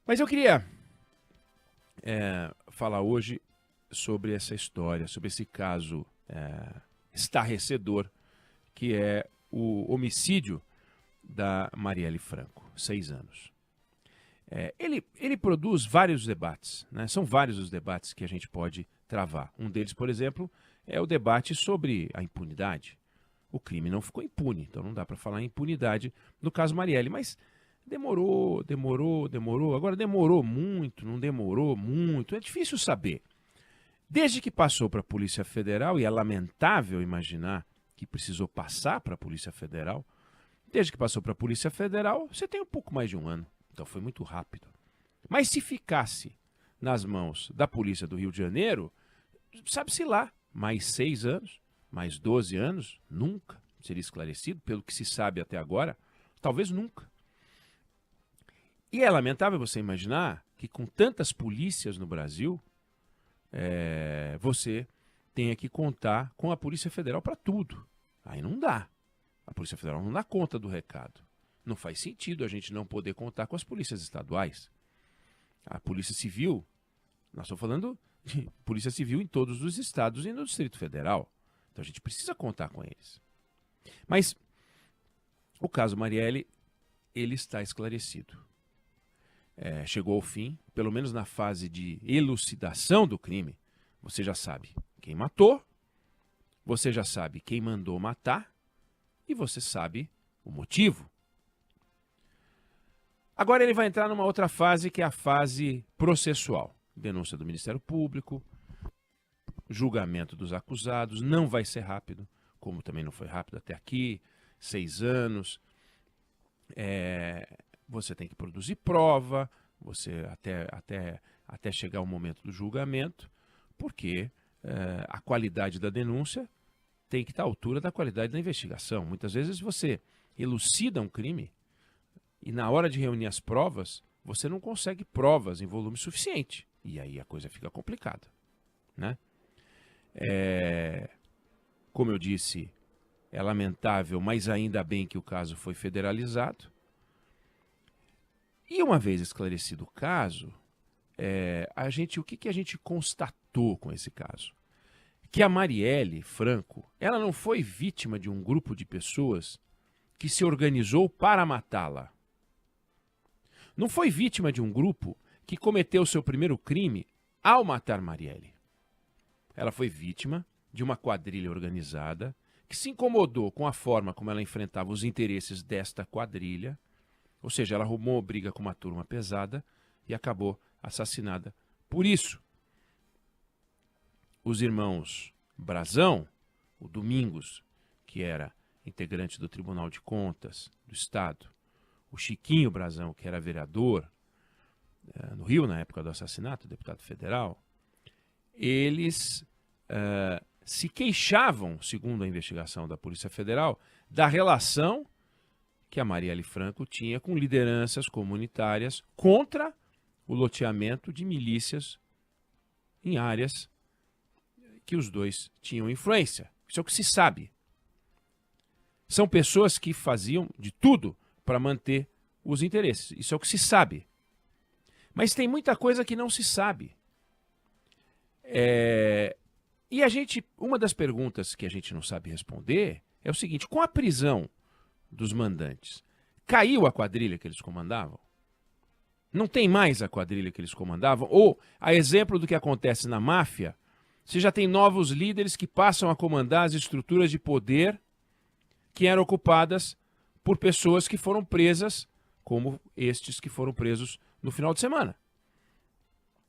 Mas eu queria falar hoje sobre essa história, sobre esse caso estarrecedor, que é o homicídio da Marielle Franco, 6 anos. Ele produz vários debates, né? São vários os debates que a gente pode travar. Um deles, por exemplo, é o debate sobre a impunidade. O crime não ficou impune, então não dá para falar em impunidade no caso Marielle, mas demorou. Agora demorou muito, não demorou muito, é difícil saber. Desde que passou para a Polícia Federal, e é lamentável imaginar que precisou passar para a Polícia Federal, desde que passou para a Polícia Federal, você tem um pouco mais de um ano. Então foi muito rápido. Mas se ficasse nas mãos da Polícia do Rio de Janeiro, sabe-se lá, mais 6 anos, mais 12 anos, nunca seria esclarecido, pelo que se sabe até agora, talvez nunca. E é lamentável você imaginar que com tantas polícias no Brasil, você tenha que contar com a Polícia Federal para tudo. Aí não dá. A Polícia Federal não dá conta do recado. Não faz sentido a gente não poder contar com as polícias estaduais. A Polícia Civil, nós estamos falando de Polícia Civil em todos os estados e no Distrito Federal. Então a gente precisa contar com eles. Mas o caso Marielle, ele está esclarecido. Chegou ao fim, pelo menos na fase de elucidação do crime. Você já sabe quem matou, você já sabe quem mandou matar e você sabe o motivo. Agora ele vai entrar numa outra fase, que é a fase processual. Denúncia do Ministério Público, julgamento dos acusados, não vai ser rápido, como também não foi rápido até aqui, 6 anos. Você tem que produzir prova, você até chegar o momento do julgamento, porque a qualidade da denúncia tem que estar à altura da qualidade da investigação. Muitas vezes você elucida um crime e na hora de reunir as provas, você não consegue provas em volume suficiente. E aí a coisa fica complicada, né? Como eu disse, é lamentável, mas ainda bem que o caso foi federalizado. E uma vez esclarecido o caso, o que a gente constatou com esse caso? Que a Marielle Franco, ela não foi vítima de um grupo de pessoas que se organizou para matá-la. Não foi vítima de um grupo que cometeu seu primeiro crime ao matar Marielle. Ela foi vítima de uma quadrilha organizada que se incomodou com a forma como ela enfrentava os interesses desta quadrilha, ou seja, ela arrumou briga com uma turma pesada e acabou assassinada por isso. Os irmãos Brazão, o Domingos, que era integrante do Tribunal de Contas do Estado, o Chiquinho Brazão, que era vereador no Rio na época do assassinato, deputado federal, eles se queixavam, segundo a investigação da Polícia Federal, da relação que a Marielle Franco tinha com lideranças comunitárias contra o loteamento de milícias em áreas que os dois tinham influência. Isso é o que se sabe. São pessoas que faziam de tudo para manter os interesses. Isso é o que se sabe. Mas tem muita coisa que não se sabe. E uma das perguntas que a gente não sabe responder é o seguinte: com a prisão dos mandantes, caiu a quadrilha que eles comandavam? Não tem mais a quadrilha que eles comandavam? Ou, a exemplo do que acontece na máfia, você já tem novos líderes que passam a comandar as estruturas de poder que eram ocupadas por pessoas que foram presas, como estes que foram presos no final de semana.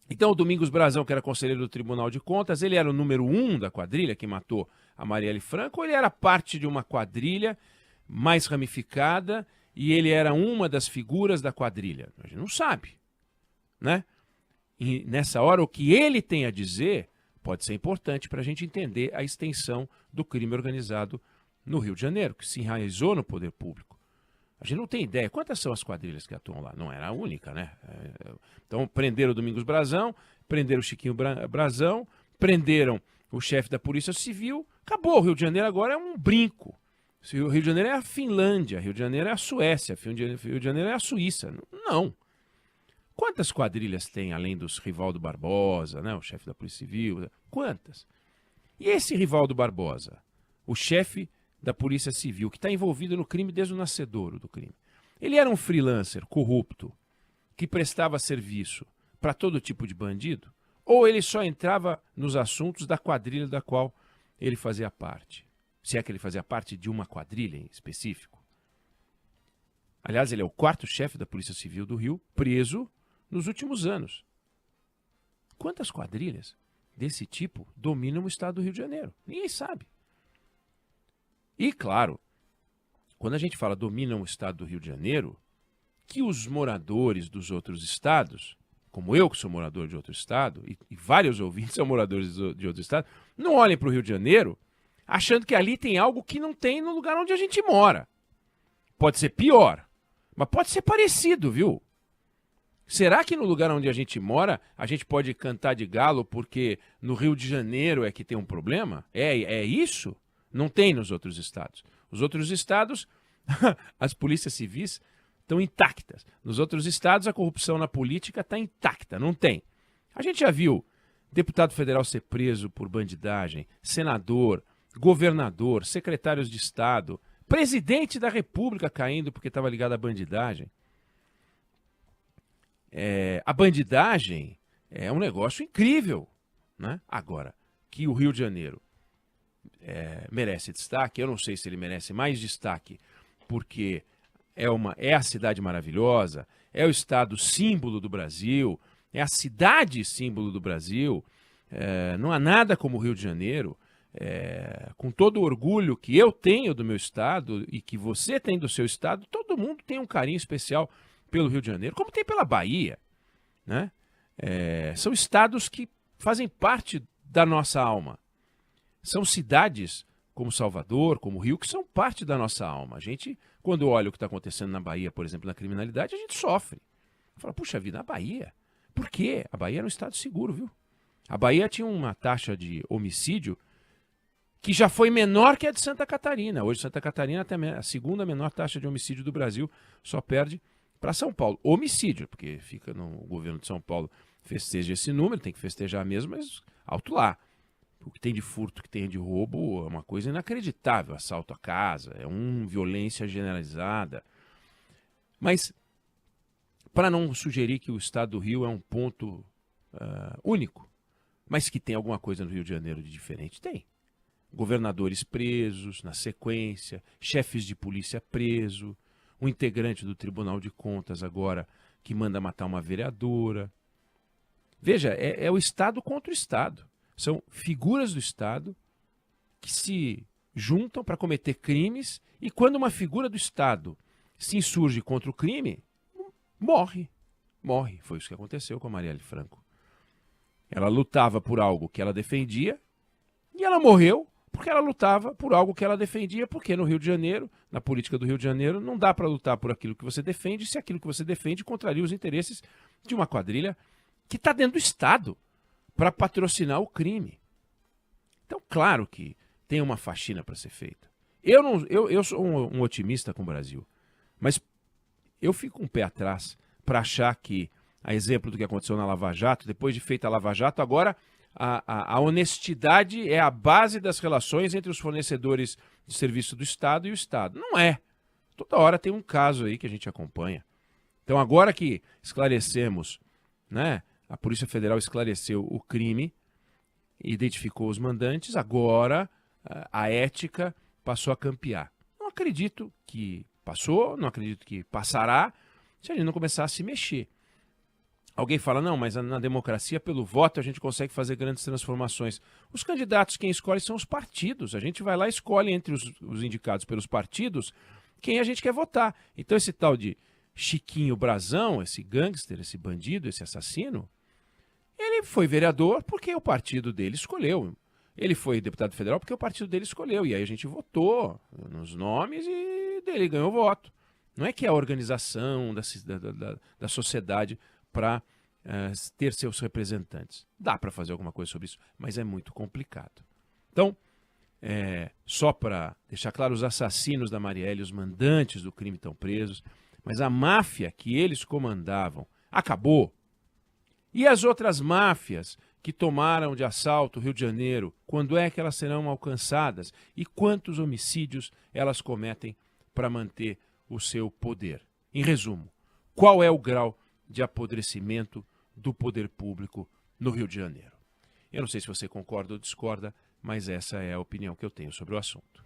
Então o Domingos Brazão, que era conselheiro do Tribunal de Contas, ele era o número 1 da quadrilha que matou a Marielle Franco, ou ele era parte de uma quadrilha mais ramificada e ele era uma das figuras da quadrilha? A gente não sabe, né? E nessa hora, o que ele tem a dizer pode ser importante para a gente entender a extensão do crime organizado no Rio de Janeiro, que se enraizou no poder público. A gente não tem ideia. Quantas são as quadrilhas que atuam lá? Não era a única, né? Então, prenderam o Domingos Brazão, prenderam o Chiquinho Brazão, prenderam o chefe da Polícia Civil. Acabou. O Rio de Janeiro agora é um brinco. O Rio de Janeiro é a Finlândia, Rio de Janeiro é a Suécia, Rio de Janeiro é a Suíça. Não. Quantas quadrilhas tem, além dos Rivaldo Barbosa, né, o chefe da Polícia Civil? Quantas? E esse Rivaldo Barbosa, o chefe da Polícia Civil, que está envolvido no crime desde o nascedouro do crime, ele era um freelancer corrupto que prestava serviço para todo tipo de bandido? Ou ele só entrava nos assuntos da quadrilha da qual ele fazia parte? Se é que ele fazia parte de uma quadrilha em específico. Aliás, ele é o 4º chefe da Polícia Civil do Rio, preso nos últimos anos. Quantas quadrilhas desse tipo dominam o estado do Rio de Janeiro? Ninguém sabe. E, claro, quando a gente fala dominam o estado do Rio de Janeiro, que os moradores dos outros estados, como eu que sou morador de outro estado, e vários ouvintes são moradores de outro estado, não olhem para o Rio de Janeiro achando que ali tem algo que não tem no lugar onde a gente mora. Pode ser pior, mas pode ser parecido, viu? Será que no lugar onde a gente mora, a gente pode cantar de galo porque no Rio de Janeiro é que tem um problema? É isso? Não tem nos outros estados. Os outros estados, as polícias civis estão intactas. Nos outros estados, a corrupção na política está intacta, não tem. A gente já viu deputado federal ser preso por bandidagem, senador, governador, secretários de Estado, presidente da República caindo porque estava ligado à bandidagem. A bandidagem é um negócio incrível, né? Agora, que o Rio de Janeiro merece destaque, eu não sei se ele merece mais destaque, porque é a cidade maravilhosa, é o estado símbolo do Brasil, é a cidade símbolo do Brasil, não há nada como o Rio de Janeiro. Com todo o orgulho que eu tenho do meu estado e que você tem do seu estado, todo mundo tem um carinho especial pelo Rio de Janeiro, como tem pela Bahia, né? São estados que fazem parte da nossa alma. São cidades como Salvador, como Rio, que são parte da nossa alma. A gente, quando olha o que está acontecendo na Bahia, por exemplo, na criminalidade, a gente sofre. Fala, puxa vida, a Bahia? Por quê? A Bahia era um estado seguro, viu? A Bahia tinha uma taxa de homicídio que já foi menor que a de Santa Catarina. Hoje Santa Catarina tem a segunda menor taxa de homicídio do Brasil, só perde para São Paulo. Homicídio, porque fica no governo de São Paulo, festeja esse número, tem que festejar mesmo, mas alto lá. O que tem de furto, o que tem de roubo é uma coisa inacreditável. Assalto à casa, violência generalizada. Mas, para não sugerir que o estado do Rio é um ponto único, mas que tem alguma coisa no Rio de Janeiro de diferente, tem. Governadores presos na sequência, chefes de polícia preso, um integrante do Tribunal de Contas agora que manda matar uma vereadora. Veja, é o Estado contra o Estado. São figuras do Estado que se juntam para cometer crimes e quando uma figura do Estado se insurge contra o crime, morre. Morre. Foi isso que aconteceu com a Marielle Franco. Ela lutava por algo que ela defendia e ela morreu porque ela lutava por algo que ela defendia, porque no Rio de Janeiro, na política do Rio de Janeiro, não dá para lutar por aquilo que você defende se aquilo que você defende contraria os interesses de uma quadrilha que está dentro do Estado para patrocinar o crime. Então, claro que tem uma faxina para ser feita. Eu sou um otimista com o Brasil, mas eu fico um pé atrás para achar que, a exemplo do que aconteceu na Lava Jato, depois de feita a Lava Jato, agora a honestidade é a base das relações entre os fornecedores de serviço do Estado e o Estado. Não é. Toda hora tem um caso aí que a gente acompanha. Então, agora que esclarecemos, né, a Polícia Federal esclareceu o crime, identificou os mandantes, agora a ética passou a campear. Não acredito que passou, não acredito que passará, se a gente não começar a se mexer. Alguém fala, não, mas na democracia, pelo voto, a gente consegue fazer grandes transformações. Os candidatos, quem escolhe são os partidos. A gente vai lá e escolhe entre os indicados pelos partidos quem a gente quer votar. Então esse tal de Chiquinho Brazão, esse gangster, esse bandido, esse assassino, ele foi vereador porque o partido dele escolheu. Ele foi deputado federal porque o partido dele escolheu. E aí a gente votou nos nomes e dele ganhou voto. Não é que é a organização da sociedade para ter seus representantes. Dá para fazer alguma coisa sobre isso, mas é muito complicado. Então, só para deixar claro, os assassinos da Marielle, os mandantes do crime estão presos, mas a máfia que eles comandavam, Acabou. E as outras máfias que tomaram de assalto o Rio de Janeiro, quando é que elas serão alcançadas? E quantos homicídios elas cometem para manter o seu poder? Em resumo, qual é o grau de apodrecimento do poder público no Rio de Janeiro? Eu não sei se você concorda ou discorda, mas essa é a opinião que eu tenho sobre o assunto.